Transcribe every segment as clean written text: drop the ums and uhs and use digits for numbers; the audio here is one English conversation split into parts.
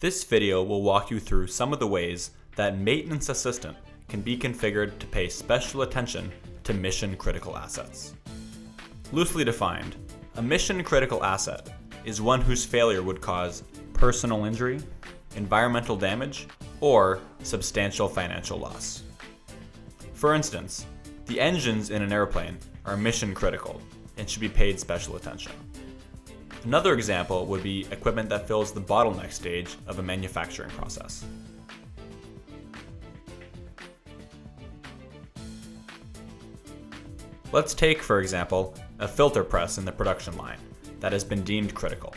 This video will walk you through some of the ways that Maintenance Assistant can be configured to pay special attention to mission-critical assets. Loosely defined, a mission-critical asset is one whose failure would cause personal injury, environmental damage, or substantial financial loss. For instance, the engines in an airplane are mission-critical and should be paid special attention. Another example would be equipment that fills the bottleneck stage of a manufacturing process. Let's take, for example, a filter press in the production line that has been deemed critical.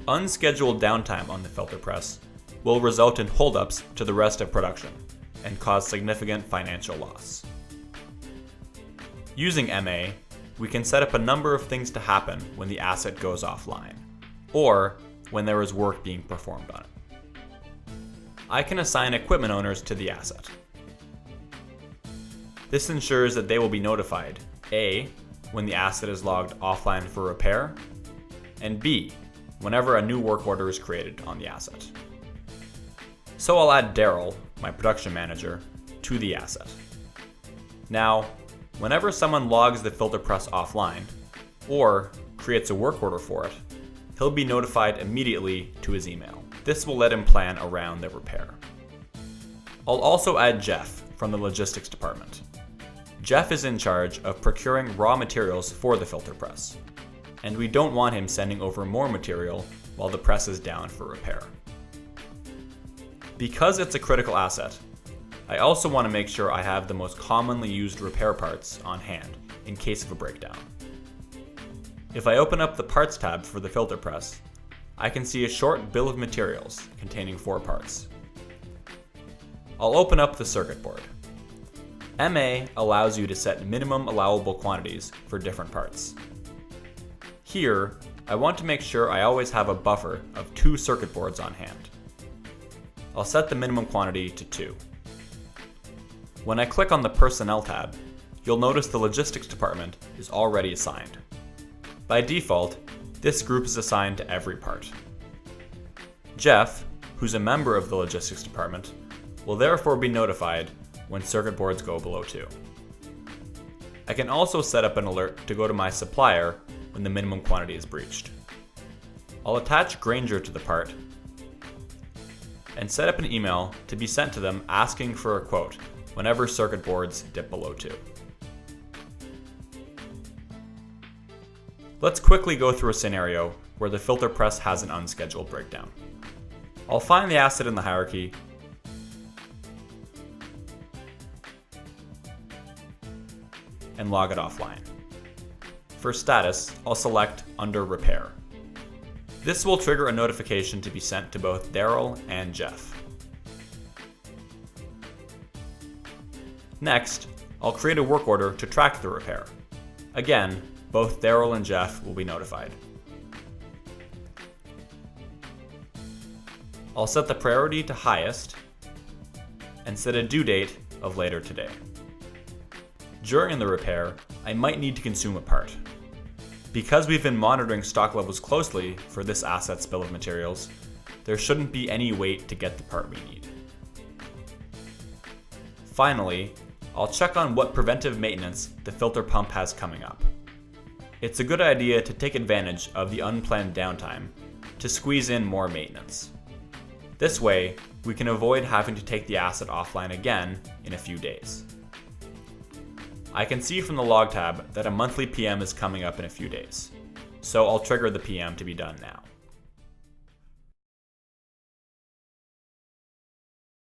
Unscheduled downtime on the filter press will result in holdups to the rest of production and cause significant financial loss. Using MA, we can set up a number of things to happen when the asset goes offline, or when there is work being performed on it. I can assign equipment owners to the asset. This ensures that they will be notified, A, when the asset is logged offline for repair, and B, whenever a new work order is created on the asset. So I'll add Daryl, my production manager, to the asset. Now, whenever someone logs the filter press offline, or creates a work order for it, he'll be notified immediately to his email. This will let him plan around the repair. I'll also add Jeff from the logistics department. Jeff is in charge of procuring raw materials for the filter press, and we don't want him sending over more material while the press is down for repair. Because it's a critical asset, I also want to make sure I have the most commonly used repair parts on hand in case of a breakdown. If I open up the Parts tab for the filter press, I can see a short bill of materials containing 4 parts. I'll open up the circuit board. MA allows you to set minimum allowable quantities for different parts. Here, I want to make sure I always have a buffer of 2 circuit boards on hand. I'll set the minimum quantity to 2. When I click on the Personnel tab, you'll notice the Logistics department is already assigned. By default, this group is assigned to every part. Jeff, who's a member of the Logistics department, will therefore be notified when circuit boards go below 2. I can also set up an alert to go to my supplier when the minimum quantity is breached. I'll attach Grainger to the part and set up an email to be sent to them asking for a quote whenever circuit boards dip below 2. Let's quickly go through a scenario where the filter press has an unscheduled breakdown. I'll find the asset in the hierarchy and log it offline. For status, I'll select Under Repair. This will trigger a notification to be sent to both Daryl and Jeff. Next, I'll create a work order to track the repair. Again, both Daryl and Jeff will be notified. I'll set the priority to highest and set a due date of later today. During the repair, I might need to consume a part. Because we've been monitoring stock levels closely for this asset's bill of materials, there shouldn't be any wait to get the part we need. Finally, I'll check on what preventive maintenance the filter pump has coming up. It's a good idea to take advantage of the unplanned downtime to squeeze in more maintenance. This way, we can avoid having to take the asset offline again in a few days. I can see from the log tab that a monthly PM is coming up in a few days, so I'll trigger the PM to be done now.